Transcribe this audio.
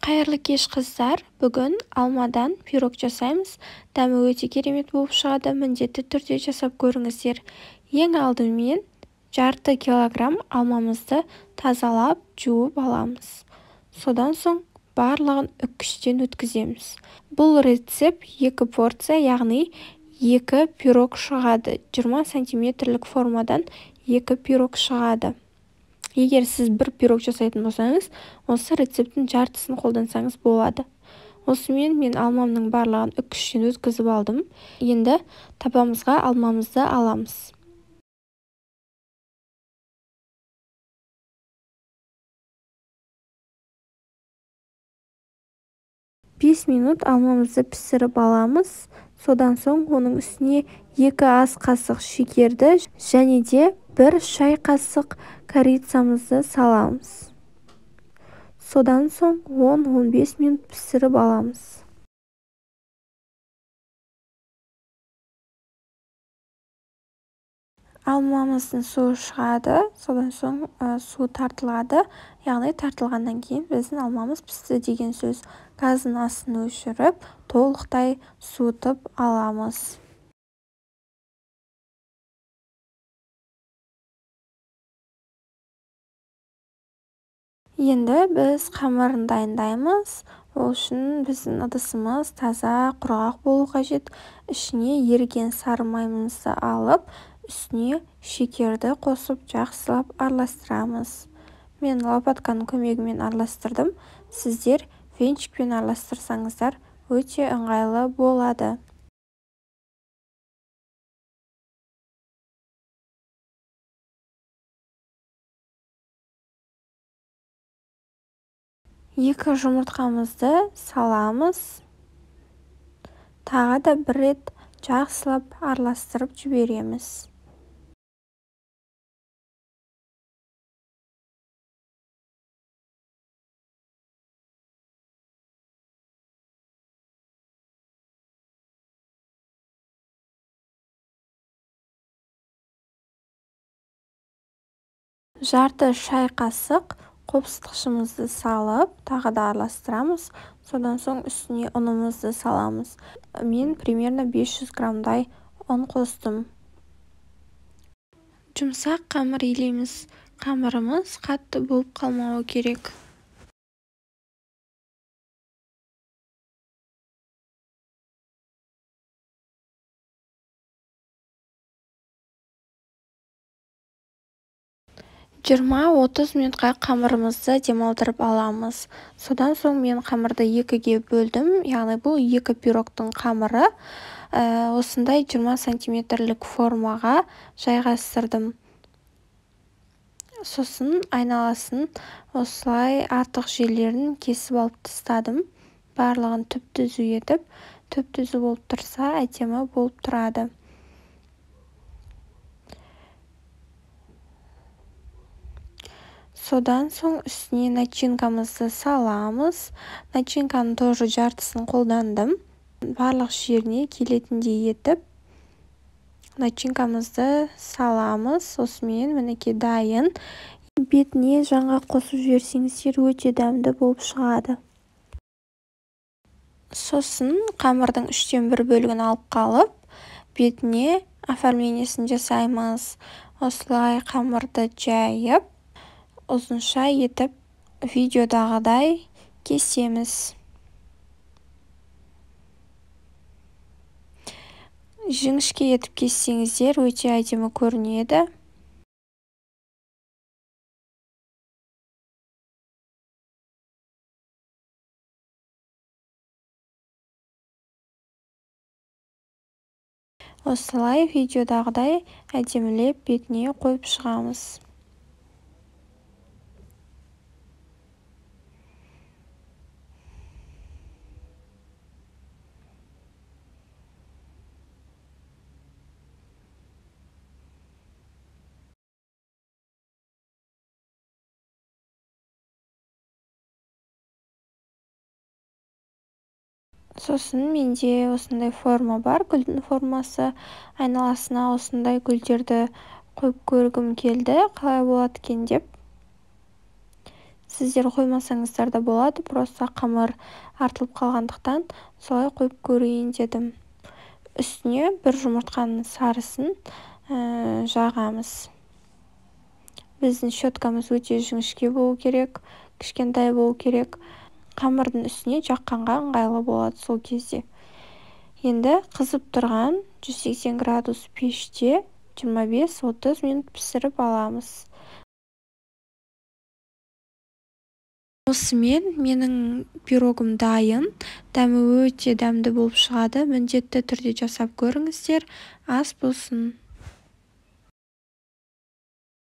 Қайырлы кеш қыздар, бүгін алмадан пирог жасаймыз. Дәмі өте керемет болып шығады, міндетті түрде жасап көріңіздер. Ең алдымен жарты килограмм алмамызды тазалап, жуып аламыз. Содан соң барлығын үккіштен өткіземіз. Бұл рецепт 2 порция, яғни 2 пирог шығады. 20 сантиметрлік формадан 2 пирог шығады. Егер сіз 1 пирог жасайтын болсаңыз, осы рецепттің жартысын қолдансаңыз болады. Осымен мен алмамның барлығын үккіштен өткізіп алдым. Енді табамызға алмамызды аламыз. Бес минут алмамызды пісіріп аламыз. Содан соң оның үстіне 2 ас қасық шекерді және де 1 шай қасық корицамызды саламыз. Содан соң 10-15 минут пісіріп аламыз. Алмамыздың суы шығады, содан соң су тартылады. Яғни тартылғаннан кейін біздің алмамыз пісті деген сөз. Газдың астын өшіріп, толықтай суытып аламыз. Енді біз қамырын дайындаймыз. Ол үшін біздің ыдысымыз таза, құрғақ болу қажет. Ішіне еріген сары майымызды алып, үстіне шекерді қосып жақсылап араластырамыз. Мен лопатканың көмегімен араластырдым. Сіздер венчикпен араластырсаңыздар өте ыңғайлы болады. Екі жұмыртқамызды саламыз. Тағы да бір рет жақсылап араластырып жібереміз. Жарты шай қасық қопсытқышымызды салып, тағы да араластырамыз. Содан соң үстіне ұнымызды саламыз. Мен примерно 500 граммдай ұн қостым. Жұмсақ қамыр илейміз. Қамырымыз қатты болып қалмауы керек. Жиырма 30 минутқа қамырымызды демалдырып аламыз. Содан соң мен қамырды 2-ге бөлдім, яғни бұл 2 пирогтың қамыры. Осындай 20 сантиметрлік формаға жайғастырдым. Сосын айналасын осылай артық жерлерін кесіп алып тастадым. Барлығын түп-түзу етіп, түп-түзу болып тұрса, әдемі болып тұрады. Содан соң үстіне начинкамызды саламыз. Начинканың тоже жартысын қолдандым. Барлық жеріне келетіндей етіп, начинкамызды саламыз. Осымен мінекей дайын. Бетіне жаңғақ қосып жіберсеңіздер өте дәмді болып шығады. Сосын қамырдың 1/3 бөлігін алып қалып, бетіне оформлениесін жасаймыз. Осылай қамырды жайып, ұзынша етіп видеодағыдай кесеміз. Жіңішке етіп кессеңіздер өте әдемі көрінеді. Осылай видеодағыдай әдемілеп бетіне қойып шығамыз. Сосын менде осындай форма бар, гүлдің формасы. Айналасына осындай гүлдерді қойып көргім келді, қалай болады екен деп. Сіздер қоймасаңыздар да болады, просто қамыр артылып қалғандықтан солай қойып көрейін дедім. Үстіне бір жұмыртқаның сарысын жағамыз. Біздің щеткамыз өте жіңішке болу керек, кішкентай болу керек. Қамырдың үстіне жаққанға ыңғайлы болады сол кезде. Енді қызып тұрған 180 градус пеште 25-30 минут пісіріп аламыз. Осымен менің пирогым дайын. Дәмі өте дәмді болып шығады. Міндетті түрде жасап көріңіздер. Ас болсын.